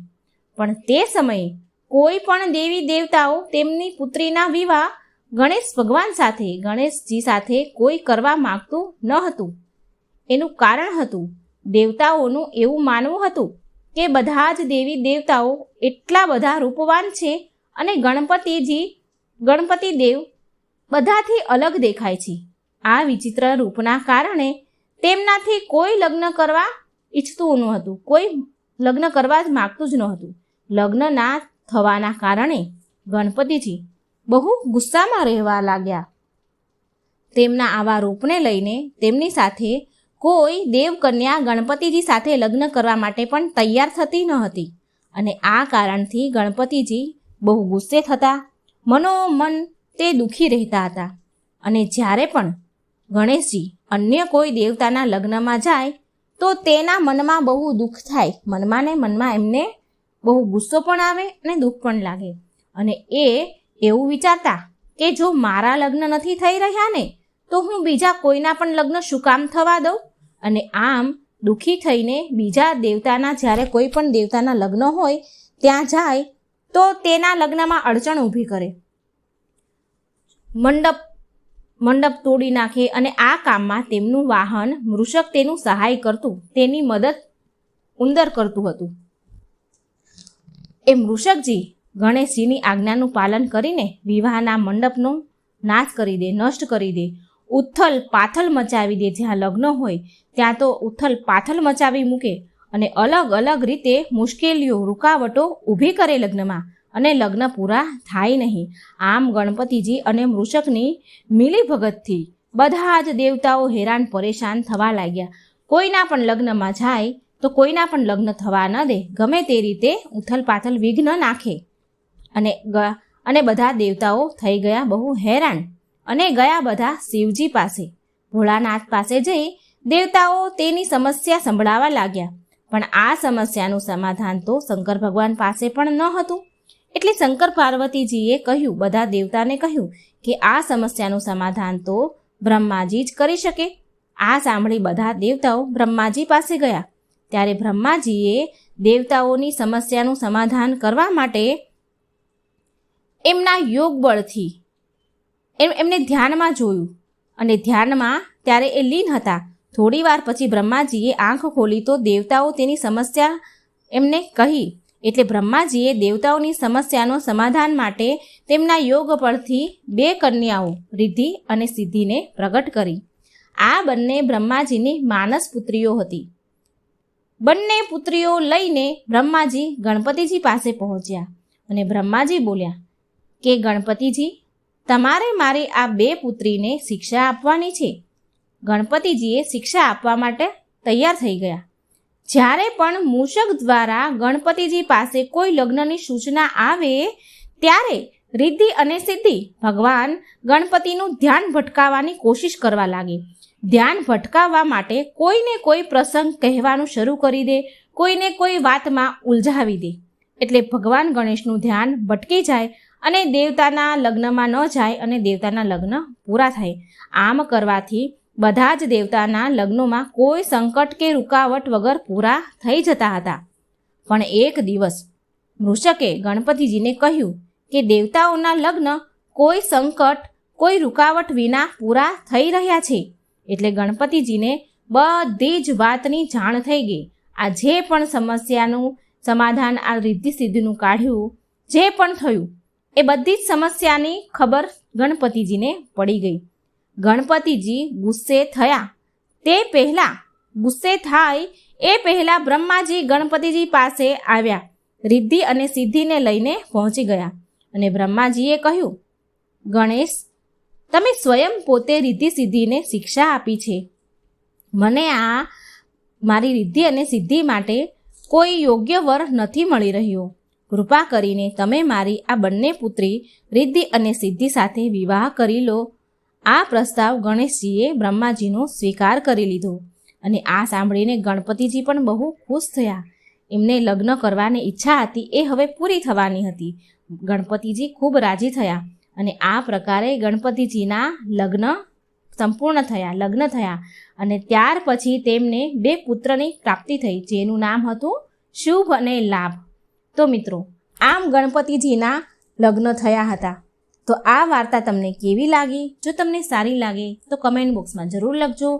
પણ તે સમયે કોઈ પણ દેવી દેવતાઓ તેમની પુત્રીના વિવાહ ગણેશજી સાથે કોઈ કરવા માંગતું ન હતું. એનું કારણ હતું દેવતાઓનું એવું માનવું હતું કે બધા જ દેવી દેવતાઓ એટલા બધા રૂપવાન છે અને ગણપતિ દેવ બધાથી અલગ દેખાય છે. આ વિચિત્ર રૂપના કારણે તેમનાથી કોઈ લગ્ન કરવા ઈચ્છતું ન હતું. કોઈ લગ્ન કરવા જ માગતું જ ન હતું. લગ્ન ના થવાના કારણે ગણપતિજી બહુ ગુસ્સામાં રહેવા લાગ્યા. તેમના આવા રૂપને લઈને તેમની સાથે કોઈ દેવકન્યા ગણપતિજી સાથે લગ્ન કરવા માટે પણ તૈયાર થતી ન હતી. અને આ કારણથી ગણપતિજી બહુ ગુસ્સે થતા, મનોમન તે દુઃખી રહેતા હતા. અને જ્યારે પણ ગણેશજી અન્ય કોઈ દેવતાના લગ્નમાં જાય તો તેના મનમાં બહુ દુઃખ થાય. મનમાં એમને બહુ ગુસ્સો પણ આવે અને દુઃખ પણ લાગે. અને એ એવું વિચારતા કે જો મારા લગ્ન નથી થઈ રહ્યા ને તો હું બીજા કોઈના પણ લગ્ન શું કામ થવા દઉં. અને આમ દુઃખી થઈને બીજા દેવતાના જ્યારે કોઈ પણ દેવતાના લગ્ન હોય ત્યાં જાય તો તેના લગ્નમાં અડચણ ઊભી કરે, મંડપ તોડી નાખે. અને આ કામમાં તેમનું વાહન મૃષક તેનું સહાય કરતું, તેની મદદ ઉંદર કરતું હતું. એ મૃષકજી ગણેશજીની આજ્ઞાનું પાલન કરીને વિવાહના મંડપનો નાશ કરી દે, નષ્ટ કરી દે, ઉથલ પાથલ મચાવી દે. જ્યાં લગ્ન હોય ત્યાં તો ઉથલ પાથલ મચાવી મૂકે અને અલગ અલગ રીતે મુશ્કેલીઓ, રૂકાવટો ઊભી કરે લગ્નમાં અને લગ્ન પૂરા થાય નહીં. આમ ગણપતિજી અને મૃષકની મિલીભગતથી બધા જ દેવતાઓ હેરાન પરેશાન થવા લાગ્યા. કોઈના પણ લગ્નમાં જાય તો કોઈના પણ લગ્ન થવા ન દે, ગમે તે રીતે ઉથલ પાથલ વિઘ્ન નાખે. અને બધા દેવતાઓ થઈ ગયા બહુ હેરાન અને ગયા બધા શિવજી પાસે, ભોળાનાથ પાસે જઈ દેવતાઓ તેની સમસ્યા સંભળાવા લાગ્યા. પણ આ સમસ્યાનું સમાધાન તો શંકર ભગવાન પાસે પણ ન હતું. એટલે શંકર પાર્વતીજીએ કહ્યું, બધા દેવતાને કહ્યું કે આ સમસ્યાનું સમાધાન તો બ્રહ્માજી જ કરી શકે. આ સાંભળી બધા દેવતાઓ બ્રહ્માજી પાસે ગયા. ત્યારે બ્રહ્માજીએ દેવતાઓની સમસ્યાનું સમાધાન કરવા માટે એમના યોગ બળથી એમને ધ્યાનમાં જોયું અને ધ્યાનમાં ત્યારે એ લીન હતા. થોડી વાર પછી બ્રહ્માજીએ આંખ ખોલી તો દેવતાઓ તેની સમસ્યા એમને કહી. એટલે બ્રહ્માજીએ દેવતાઓની સમસ્યાનો સમાધાન માટે તેમના યોગ બળથી 2 કન્યાઓ રિદ્ધિ અને સિદ્ધિને પ્રગટ કરી. આ બંને બ્રહ્માજીની માનસ પુત્રીઓ હતી. બંને પુત્રીઓ લઈને બ્રહ્માજી ગણપતિજી પાસે પહોંચ્યા અને બ્રહ્માજી બોલ્યા કે ગણપતિજી, તમારે મારી આ 2 પુત્રીને શિક્ષા આપવાની છે. ગણપતિજીએ શિક્ષા આપવા માટે તૈયાર થઈ ગયા. જ્યારે પણ મૂષક દ્વારા ગણપતિજી પાસે કોઈ લગ્નની સૂચના આવે ત્યારે રિદ્ધિ અને સિદ્ધિ ભગવાન ગણપતિનું ધ્યાન ભટકાવવાની કોશિશ કરવા લાગે. ધ્યાન ભટકાવવા માટે કોઈને કોઈ પ્રસંગ કહેવાનું શરૂ કરી દે, કોઈને કોઈ વાતમાં ઉલઝાવી દે. એટલે ભગવાન ગણેશનું ધ્યાન ભટકી જાય અને દેવતાના લગ્નમાં ન જાય અને દેવતાના લગ્ન પૂરા થાય. આમ કરવાથી બધા જ દેવતાના લગ્નોમાં કોઈ સંકટ કે રૂકાવટ વગર પૂરા થઈ જતા હતા. પણ એક દિવસ મૃષકે ગણપતિજીને કહ્યું કે દેવતાઓના લગ્ન કોઈ સંકટ, કોઈ રૂકાવટ વિના પૂરા થઈ રહ્યા છે. એટલે ગણપતિજીને બધી જ વાતની જાણ થઈ ગઈ. આ જે પણ સમસ્યાનું સમાધાન, આ રિદ્ધિ સિદ્ધિનું કાઢ્યું, જે પણ થયું એ બધી જ સમસ્યાની ખબર ગણપતિજીને પડી ગઈ. ગણપતિજી ગુસ્સે થયા. તે પહેલાં ગુસ્સે થાય એ પહેલાં બ્રહ્માજી ગણપતિજી પાસે આવ્યા, રિદ્ધિ અને સિદ્ધિને લઈને પહોંચી ગયા. અને બ્રહ્માજીએ કહ્યું, ગણેશ, તમે સ્વયં પોતે રિદ્ધિ સિદ્ધિને શિક્ષા આપી છે. મને આ મારી રિદ્ધિ અને સિદ્ધિ માટે કોઈ યોગ્ય વર નથી મળી રહ્યો. કૃપા કરીને તમે મારી આ બંને પુત્રી રિદ્ધિ અને સિદ્ધિ સાથે વિવાહ કરી લો. આ પ્રસ્તાવ ગણેશજીએ બ્રહ્માજીનો સ્વીકાર કરી લીધો. અને આ સાંભળીને ગણપતિજી પણ બહુ ખુશ થયા. એમને લગ્ન કરવાની ઈચ્છા હતી એ હવે પૂરી થવાની હતી. ગણપતિજી ખૂબ રાજી થયા અને આ પ્રકારે ગણપતિજીના લગ્ન સંપૂર્ણ થયા, લગ્ન થયા. અને ત્યાર પછી તેમને 2 પુત્રની પ્રાપ્તિ થઈ, જેનું નામ હતું શુભ અને લાભ. તો મિત્રો, આમ ગણપતિજીના લગ્ન થયા હતા. તો આ વાર્તા તમને કેવી લાગી? જો તમને સારી લાગે તો કમેન્ટ બોક્સમાં જરૂર લખજો.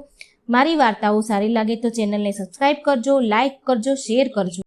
મારી વાર્તાઓ સારી લાગે તો ચેનલને સબસ્ક્રાઈબ કરજો, લાઈક કરજો, શેર કરજો.